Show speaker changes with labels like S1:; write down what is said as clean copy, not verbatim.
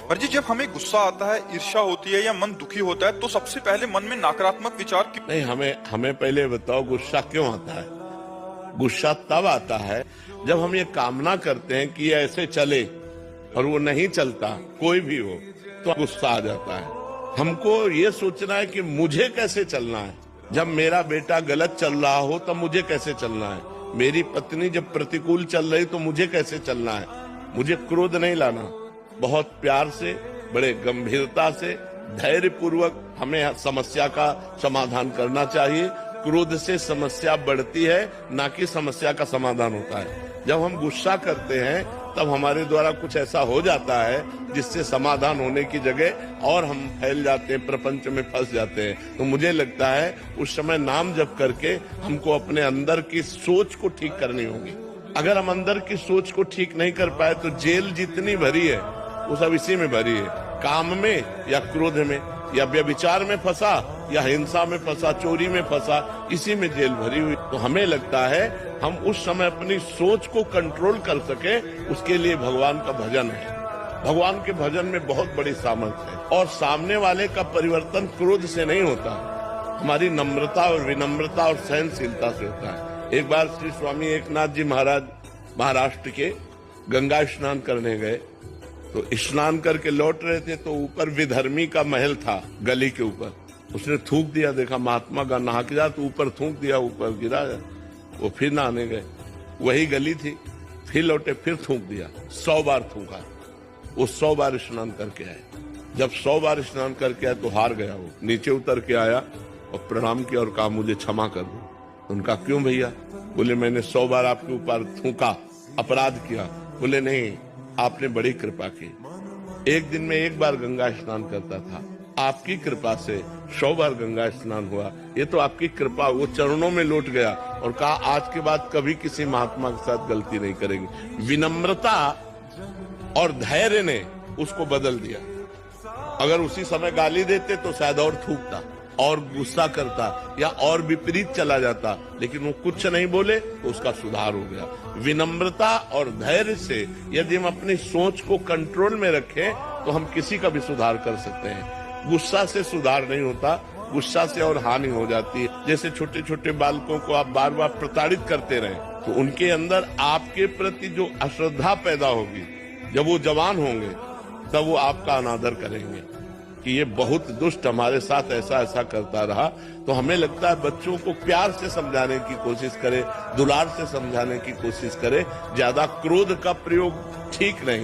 S1: पर जी जब हमें गुस्सा आता है, ईर्ष्या होती है या मन दुखी होता है तो सबसे पहले मन में नकारात्मक विचार क्यों?
S2: नहीं, हमें हमें पहले बताओ गुस्सा क्यों आता है। गुस्सा तब आता है जब हम ये कामना करते हैं कि ये ऐसे चले और वो नहीं चलता, कोई भी हो, तो गुस्सा आ जाता है। हमको ये सोचना है कि मुझे कैसे चलना है। जब मेरा बेटा गलत चल रहा हो तब मुझे कैसे चलना है। मेरी पत्नी जब प्रतिकूल चल रही तो मुझे कैसे चलना है। मुझे क्रोध नहीं लाना, बहुत प्यार से, बड़े गंभीरता से, धैर्य पूर्वक हमें समस्या का समाधान करना चाहिए। क्रोध से समस्या बढ़ती है, ना कि समस्या का समाधान होता है। जब हम गुस्सा करते हैं तब हमारे द्वारा कुछ ऐसा हो जाता है जिससे समाधान होने की जगह और हम फैल जाते हैं, प्रपंच में फंस जाते हैं। तो मुझे लगता है उस समय नाम जप करके हमको अपने अंदर की सोच को ठीक करनी होगी। अगर हम अंदर की सोच को ठीक नहीं कर पाए तो जेल जितनी भरी है वो सब इसी में भरी है, काम में या क्रोध में या व्यभिचार में फंसा या हिंसा में फंसा, चोरी में फंसा, इसी में जेल भरी हुई। तो हमें लगता है हम उस समय अपनी सोच को कंट्रोल कर सके, उसके लिए भगवान का भजन है। भगवान के भजन में बहुत बड़ी सामर्थ्य है और सामने वाले का परिवर्तन क्रोध से नहीं होता, हमारी नम्रता और विनम्रता और सहनशीलता से होता है। एक बार श्री स्वामी एकनाथ जी महाराज महाराष्ट्र के गंगा स्नान करने गए, तो स्नान करके लौट रहे थे तो ऊपर विधर्मी का महल था, गली के ऊपर। उसने थूक दिया, देखा महात्मा का नहा के जा, तो ऊपर थूक दिया, ऊपर गिरा। वो फिर नहाने गए, वही गली थी, फिर लौटे, फिर थूक दिया, 100 बार थूका। वो 100 बार स्नान करके आए। जब 100 बार स्नान करके आए तो हार गया। वो नीचे उतर के आया और प्रणाम किया और कहा मुझे क्षमा कर दो। उनका क्यों भैया? बोले मैंने 100 बार आपके ऊपर थूका, अपराध किया। बोले नहीं, आपने बड़ी कृपा की। एक दिन में 1 बार गंगा स्नान करता था, आपकी कृपा से 100 बार गंगा स्नान हुआ। ये तो आपकी कृपा। वो चरणों में लौट गया और कहा आज के बाद कभी किसी महात्मा के साथ गलती नहीं करेंगे। विनम्रता और धैर्य ने उसको बदल दिया। अगर उसी समय गाली देते तो शायद और थूकता और गुस्सा करता या और विपरीत चला जाता, लेकिन वो कुछ नहीं बोले तो उसका सुधार हो गया। विनम्रता और धैर्य से यदि हम अपनी सोच को कंट्रोल में रखें तो हम किसी का भी सुधार कर सकते हैं। गुस्सा से सुधार नहीं होता, गुस्सा से और हानि हो जाती है। जैसे छोटे छोटे बालकों को आप बार बार प्रताड़ित करते रहे तो उनके अंदर आपके प्रति जो अश्रद्धा पैदा होगी, जब वो जवान होंगे तब वो आपका अनादर करेंगे कि ये बहुत दुष्ट हमारे साथ ऐसा ऐसा करता रहा। तो हमें लगता है बच्चों को प्यार से समझाने की कोशिश करें, दुलार से समझाने की कोशिश करें। ज्यादा क्रोध का प्रयोग ठीक नहीं।